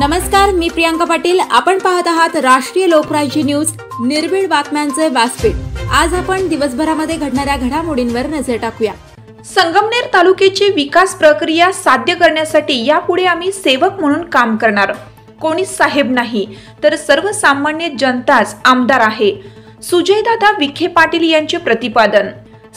नमस्कार, मी प्रियांका पाटील. आपण पाहत आहात राष्ट्रीय लोकराज्य न्यूज, निर्भीड बातम्यांचे व्यासपीठ. आज आपण दिवसभरामध्ये घडणाऱ्या घडामोडींवर नजर टाकूया. संगमनेर तालुक्याची विकास प्रक्रिया साध्य करण्यासाठी यापुढे आम्ही सेवक म्हणून काम करणार. कोणीच साहेब नाही, तर सर्वसामान्य जनताच आमदार आहे. सुजयदादा विखे पाटील यांचे प्रतिपादन.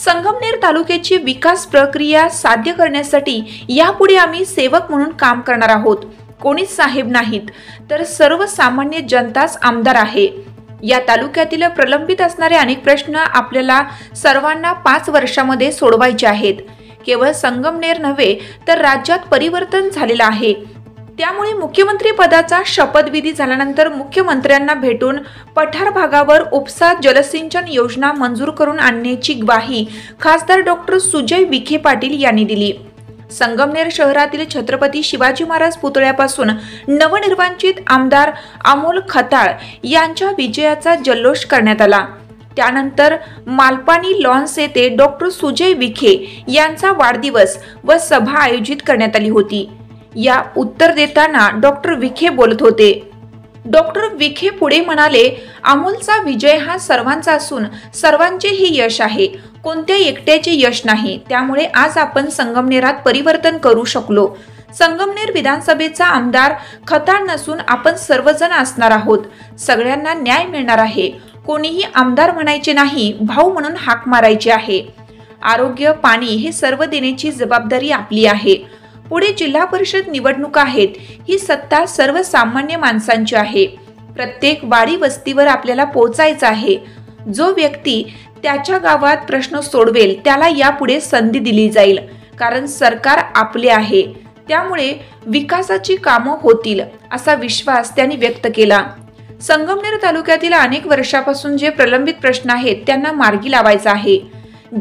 संगमनेर तालुक्याची विकास प्रक्रिया साध्य करण्यासाठी यापुढे आम्ही सेवक म्हणून काम करणार आहोत. कोणीच साहेब नाहीत, तर सर्वसामान्य जनताच आमदार आहे. या तालुक्यातील प्रलंबित असणारे अनेक प्रश्न आपल्याला सर्वांना 5 वर्षामध्ये सोडवायचे आहेत. केवळ संगमनेर नव्हे, तर राज्यात परिवर्तन झालेलं आहे. त्यामुळे मुख्यमंत्री पदाचा शपथविधी झाल्यानंतर मुख्यमंत्र्यांना भेटून पठार भागावर उपसा जलसिंचन योजना मंजूर करून आणण्याची ग्वाही खासदार डॉक्टर सुजय विखे पाटील यांनी दिली. संगमनेर शहरातील छत्रपती शिवाजी महाराज पुतळ्यापासून नवनिर्वाचित आमदार अमोल खताळ यांच्या विजयाचा जल्लोष करण्यात आला. त्यानंतर मालपाणी लॉन्स येथे डॉक्टर सुजय विखे यांचा वाढदिवस व सभा आयोजित करण्यात आली होती. या उत्तर देताना डॉक्टर विखे बोलत होते. डॉक्टर विखे पुढे म्हणाले, अमोलचा विजय हा सर्वांचा असून सर्वांचे हे यश आहे, कोणत्या एकट्याचे यश नाही. त्यामुळे आज आपण संगमनेरात परिवर्तन करू शकलो. संगमनेर विधानसभेचा आमदार खताळ नसून आपण सर्वजण असणार आहोत. सगळ्यांना न्याय मिळणार आहे. कोणीही आमदार म्हणायचे नाही, भाऊ म्हणून हाक मारायची आहे. आरोग्य, पाणी हे सर्व देण्याची जबाबदारी आपली आहे. पुढे जिल्हा परिषद निवडणुका आहेत. ही सत्ता सर्वसामान्य माणसांची आहे. प्रत्येक वाडी वस्तीवर आपल्याला पोहोचायचं आहे. जो व्यक्ती त्याच्या गावात प्रश्न सोडवेल त्याला यापुढे संधी दिली जाईल. कारण सरकार आपले आहे, त्यामुळे विकासाची कामं होतील असा विश्वास त्यांनी व्यक्त केला. संगमनेर तालुक्यातील अनेक वर्षापासून जे प्रलंबित प्रश्न आहेत त्यांना मार्गी लावायचा आहे.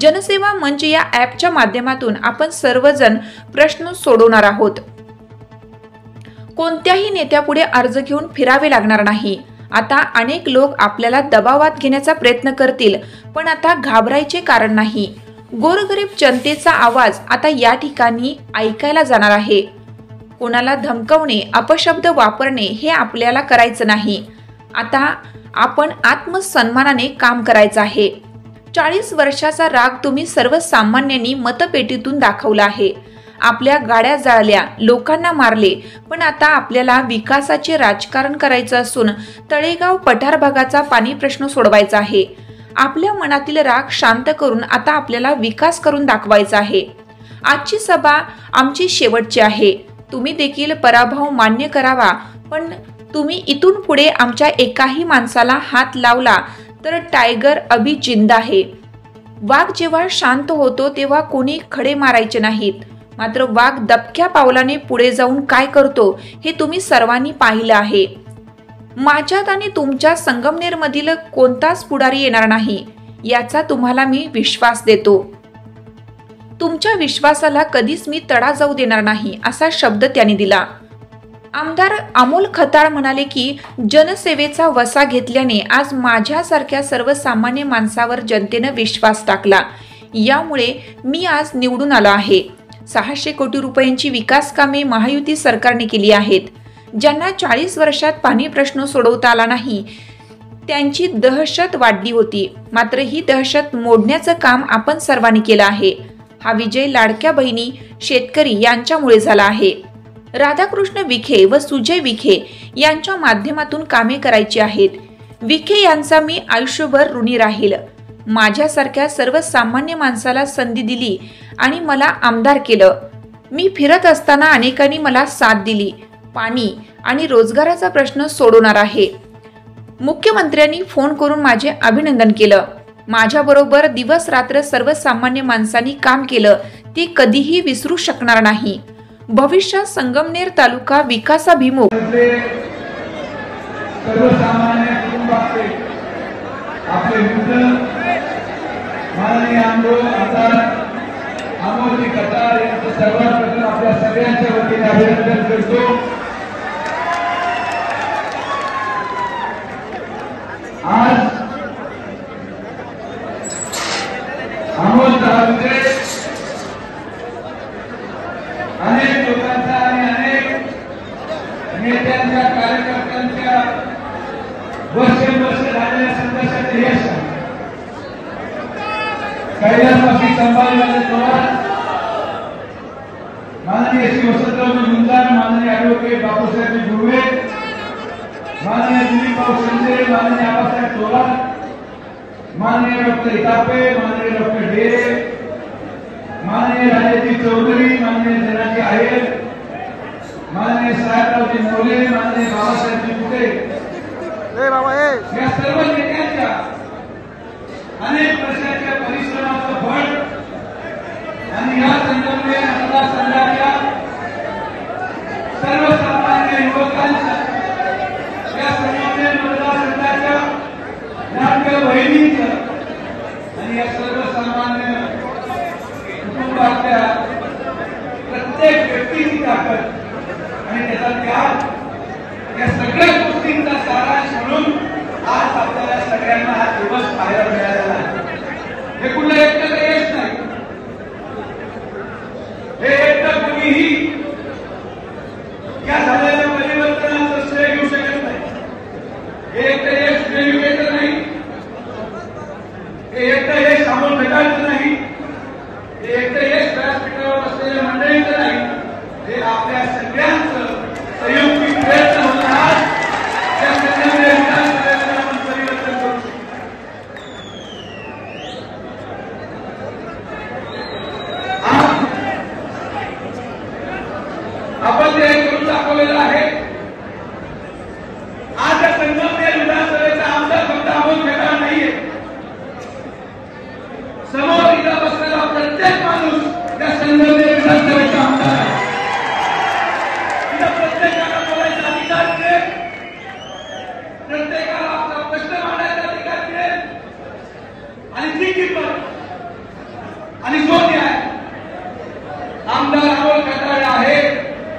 जनसेवा मंच या ॲपच्या माध्यमातून आपण सर्वजण प्रश्न सोडवणार आहोत. कोणत्याही नेत्यापुढे अर्ज घेऊन फिरावे लागणार नाही. आता अनेक लोक आपल्याला दबावात घेण्याचा प्रयत्न करतील, पण आता घाबरायचे कारण नाही. गोरगरीब जनतेचा आवाज आता या ठिकाणी ऐकायला जाणार आहे. कोणाला धमकवणे, अपशब्द वापरणे हे आपल्याला करायचं नाही. आता आपण आत्मसन्मानाने काम करायचं आहे. 40 वर्षाचा राग तुम्ही सर्वसामान्यांनी मतपेटीतून दाखवला आहे. आपल्या गाड्या जाळल्या, लोकांना मारले, पण आता आपल्याला विकासाचे राजकारण करायचं असून तळेगाव पठार भागाचा पाणी प्रश्न सोडवायचा आहे. आपल्या मनातील राग शांत करून आता आपल्याला विकास करून दाखवायचा आहे. आजची सभा आमची शेवटची आहे. तुम्ही देखील पराभव मान्य करावा, पण तुम्ही इथून पुढे आमच्या एकाही माणसाला हात लावला तर टायगर अभी जिंदा आहे. वाघ जेव्हा शांत होतो तेव्हा कोणी खडे मारायचे नाहीत. मात्र वाघ दबक्या पावलाने पुढे जाऊन काय करतो हे तुम्ही सर्वांनी पाहिलं आहे. माझ्यात आणि तुमच्या संगमनेर मधील कोणताच पुढारी येणार नाही याचा तुम्हाला मी विश्वास देतो. तुमच्या विश्वासाला कधीच मी तडा जाऊ देणार नाही असा शब्द त्यांनी दिला. आमदार अमोल खताळ म्हणाले की जनसेवेचा वसा घेतल्याने आज माझ्यासारख्या सर्वसामान्य माणसावर जनतेनं विश्वास टाकला. यामुळे मी आज निवडून आलो आहे. 600 कोटी रुपयांची विकास कामे महायुती सरकारने केली आहेत. ज्यांना 40 वर्षात पाणी प्रश्न सोडवता आला नाही त्यांची दहशत वाढली होती. मात्र ही दहशत मोडण्याचं काम आपण सर्वांनी केलं आहे. हा विजय लाडक्या बहिणी, शेतकरी यांच्यामुळे झाला आहे. राधाकृष्ण विखे व सुजय विखे यांच्या माध्यमातून कामे करायची आहेत. विखे यांचा मी आयुष्यभर ऋणी राहील. माझ्यासारख्या सर्वसामान्य माणसाला संधी दिली आणि मला आमदार केलं. मी फिरत असताना अनेकांनी मला साथ दिली. पाणी आणि रोजगाराचा प्रश्न सोडवणार आहे. मुख्यमंत्र्यांनी फोन करून माझे अभिनंदन केलं. माझ्याबरोबर दिवस रात्र सर्वसामान्य माणसांनी काम केलं, ते कधीही विसरू शकणार नाही. भविष्यात संगमनेर तालुका विकासाभिमुख सर्वसामान्य कुटुंबाचे आपले मित्र माननीय आमदार अमोलजी खताळ यांचं सर्वात प्रथम आपल्या सगळ्यांच्या वतीने अभिनंदन करतो. आज अमोल साहेब अनेक लोकांचा आणि अनेक नेत्यांचा कैलासवासी संभाजीराजे थोरात, माननीय श्री वसंतरावजी गुंजाळ, माननीय ॲडव्होकेट बापूसाहेब गुरवे, माननीय दिलीपराव शिंदे, माननीय आबासाहेब थोरात, माननीय डॉक्टर इतापे, माननीय डॉक्टर डेरे, माननीय राजेजी चौधरी, माननीय धनाजी आहेर, माननीय साहेबरावजी मोरे, माननीय बाबासाहेबजी कुटे, या सर्व नेत्यांच्या अनेक वर्षाच्या परिश्रमाचं फळ आणि या संगमनेर मतदारसंघाच्या सर्वसामान्य युवकांच्या, या संगमनेर मतदारसंघाच्या लाडक्या बहिणींचं आणि या सर्वसामान्य कुटुंबातल्या प्रत्येक व्यक्तीची ताकद आणि त्याचा त्याग, या सगळ्या गोष्टींचा सारांश म्हणून आज आपल्याला सगळ्यांना हा दिवस पाहायला मिळालेला आहे. हे कुठलं एकटं यश नाही, हे एकटं कुणीही या झालेल्या परिवर्तनाचं श्रेय घेऊ शकत नाही. हे एकटं यश श्रेयुगेचं नाही, हे एकटं यश अमोल खताळचं नाही, हे एकटं यश व्यासपीठावर असलेल्या मंडळींचं नाही, हे आपल्या सगळ्यांचं संयुक्त प्रयत्न होणार. या सगळ्या विधानसभेमध्ये आपण परिवर्तन करू शकतो. आपण ते करून दाखवलेलं आहे. आज या संगमनेर विधानसभेचा आमदार फक्त अमोल खताळ नाहीये, समोर इथं बसलेला प्रत्येक माणूस या संगमनेर विधानसभेचा आमदार आहे. प्रत्येकाला बोलायचा अधिकार मिळेल, प्रत्येकाला आपला प्रश्न मांडायचा अधिकार मिळेल आणि ती किंमत आणि जो न्याय आमदार अमोल खताळ आहे,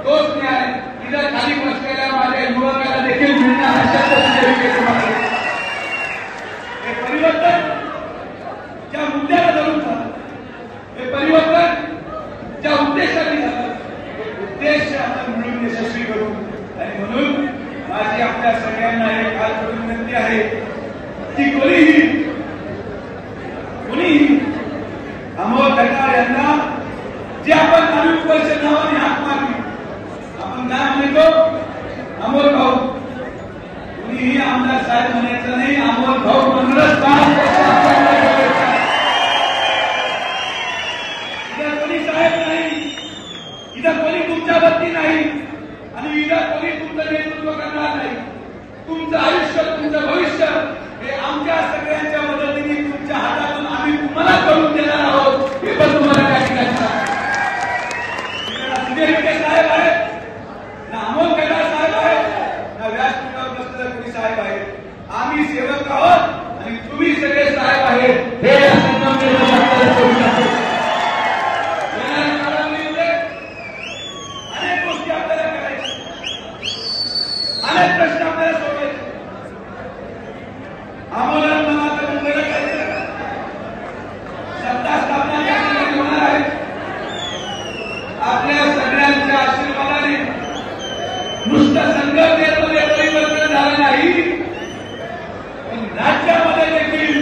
तोच न्याय इथं खाली बसलेल्या माझ्या युवकाला देखील मिळणार. अशा पद्धतीने हे परिवर्तन ज्या मुद्द्याला धरून झालं, हे परिवर्तन ज्या उद्देशाने झालं, उद्देश आपण मिळून यशस्वी करू. आणि म्हणून माझी आपल्या सगळ्यांना एक हात जोडून विनंती आहे की कोणीही अमोल खताळ यांना जे आपण नवीन वर्ष नावाने हाक मारली, आपण काय म्हणतो अमोल भाऊ, कुणीही आमदार साहेब म्हणायचं नाही, अमोल भाऊ म्हणूनच इथं कोणी साहेब नाही, इथं कोणी तुमच्यावरती नाही आणि इथं कोणी तुमचं नेतृत्व करणार नाही. तुमचं आयुष्य, तुमचं भविष्य हे आमच्या सगळ्यांच्या मदतीने तुमच्या हातातून आम्ही तुम्हाला करून देणार आहोत. हे पण तुम्हाला त्या ठिकाणी सुजय साहेब आहेत, ना अमोल खताळ साहेब आहेत, ना व्यासपीठावर बसलेले कोणी साहेब आहेत. आम्ही सेवक आहोत आणि तुम्ही सगळे साहेब आहेत. हे या संगमनेर करू शकतो. अनेक गोष्टी आपल्याला करायच्या, अनेक प्रश्न आपल्याला सोडवायचे. आम्हाला मनात मुंबईला करायचं, सत्ता स्थापना या ठिकाणी होणार आहे. आपल्या सगळ्यांच्या आशीर्वादाने नुसतं संगमनेरमध्ये परिवर्तन झालं नाही, पण राज्यामध्ये देखील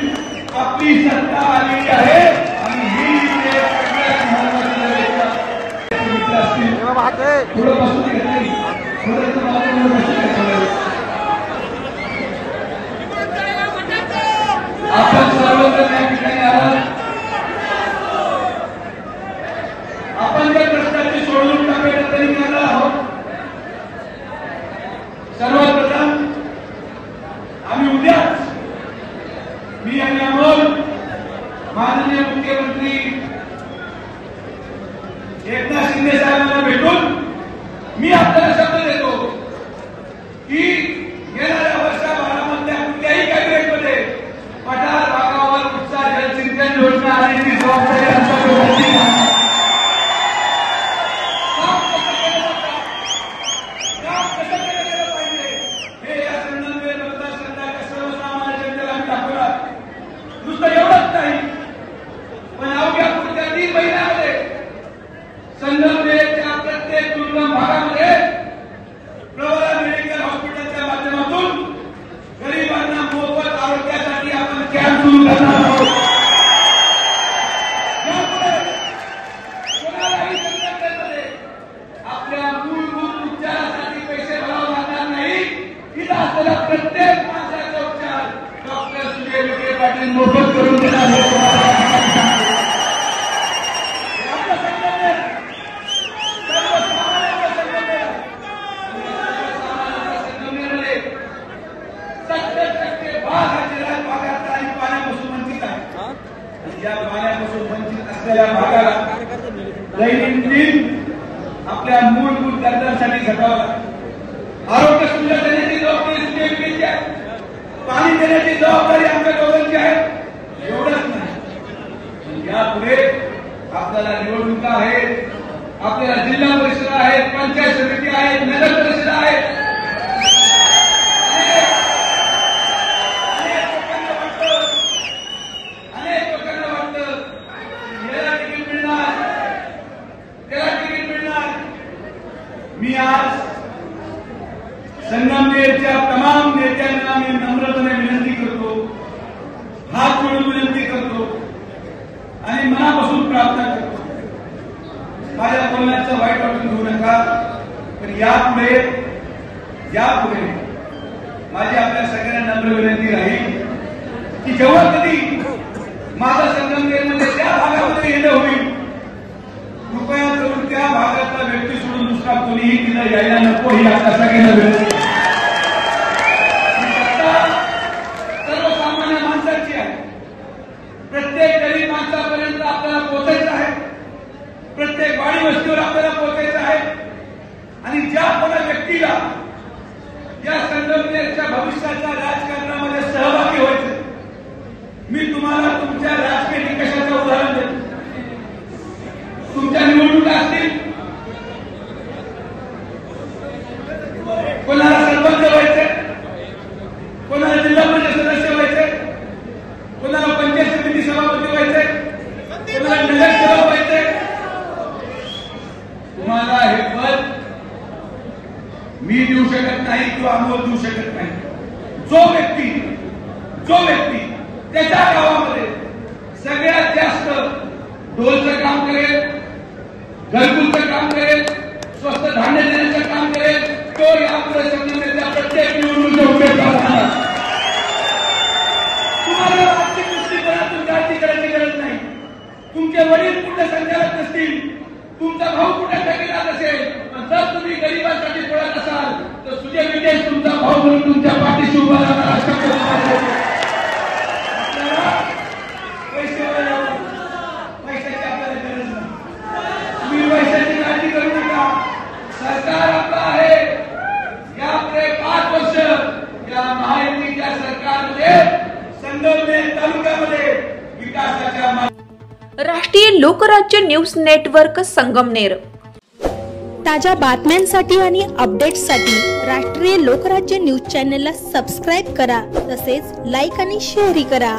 आपली सत्ता आलेली आहे. आणि ही सगळ्यात महत्वाची मित्र असतील. थोडं बसून घेतली, थोडं आपण सर्वजण या ठिकाणी आहात. आपण ज्या प्रश्नाची सोडवणूक टाकायला तरी करणार आहोत. सर्वप्रथम आम्ही उद्याच मी आणि अमोल माननीय मुख्यमंत्री एकनाथ शिंदे साहेबांना भेटून मी आपल्याला शब्द देतो की येणाऱ्या वर्षभरामधल्या कुठल्याही कॅबिनेटमध्ये पठार भागावर उपसा जलसिंचन योजना आणण्याची जबाबदारी आमच्याकडे संगमनेरच्या प्रत्येक दुर्गम भागामध्ये मूलभूत गरजांसाठी झटावं लागतं. आरोग्य सुविधा देण्याची जबाबदारी सुदैवाची आहे. पाणी देण्याची जबाबदारी आमच्या दोघांची आहे. एवढंच नाही, यापुढे आपल्याला निवडणुका आहेत, आपल्याला जिल्हा परिषद आहेत, पंचायत समिती आहेत, नगर परिषद आहेत. अनेक लोकांना वाटतं याला तिकीट मिळणार, त्याला तिकीट मिळणार. मी आज संगमनेरच्या तमाम नेत्यांना मी नम्रपणे विनंती करतो, हात जोडून विनंती करतो आणि मनापासून प्रार्थना करतो, माझ्या बोलण्याचं वाईट वाटून घेऊ नका. पण यापुढे माझी आपल्या सगळ्यांना नम्र विनंती राहील की जेव्हा कधी माझा संगमनेरमध्ये त्या भागामध्ये येणं होईल, कृपया करून त्या भागातला व्यक्ती सोडून दुसरा कोणीही तिला यायला नको, ही आपल्या सगळ्यांना विनंती. सर्वसामान्य माणसाची आहे. प्रत्येक गरीब माणसापर्यंत आपल्याला पोहोचायचं आहे, प्रत्येक वाडी वस्तीवर आपल्याला पोहोचायचं आहे. आणि ज्या कोणा व्यक्तीला या संगमनेरच्या भविष्याच्या राजकारणामध्ये सहभागी व्हायचं, मी तुम्हाला तुमच्या राजकीय निकषाचं उदाहरण देतो. तुमच्या निवडणुका असतील, कोणाला सरपंच व्हायचे, कोणाला जिल्हा परिषद सदस्य व्हायचे, कोणाला पंचायत समिती सभापती व्हायचे, कोणाला नगरसेवक व्हायचे. तुम्हाला हे पद मी देऊ शकत नाही किंवा अमोल देऊ शकत नाही. जो व्यक्ती त्याच्या गावामध्ये सगळ्यात जास्त ढोलचं काम करेल, घरकुलचं काम करेल, स्वस्त धान्य देण्याचं काम करेल, तो यापुढे संगमनेरच्या प्रत्येक निवडणुकीचा उमेदवार होणार. तुम्हाला आर्थिक दृष्टिकोनातून काळजी करायची गरज नाही. तुमचे वडील कुठे संचालक नसतील, तुमचा भाऊ कुठे ठेकेदार असेल, पण जर तुम्ही गरिबांसाठी बोलत असाल तर सुजय विटेश तुमचा भाऊ म्हणून तुमच्या पाठीशी उभा राहणार. पैशाची आपल्याला गरज नाही, तुम्ही पैशाची काळजी करू नका. सरकार आपलं आहे. यापुढे 5 वर्ष या महायुतीच्या सरकारमध्ये संगमनेर तालुक्यामध्ये विकासाच्या. राष्ट्रीय लोकराज्य न्यूज नेटवर्क संगमनेर. ताज्या बातम्यांसाठी आणि अपडेट्ससाठी राष्ट्रीय लोकराज्य न्यूज चॅनलला सबस्क्राईब करा, तसेच लाईक आणि शेअरही करा.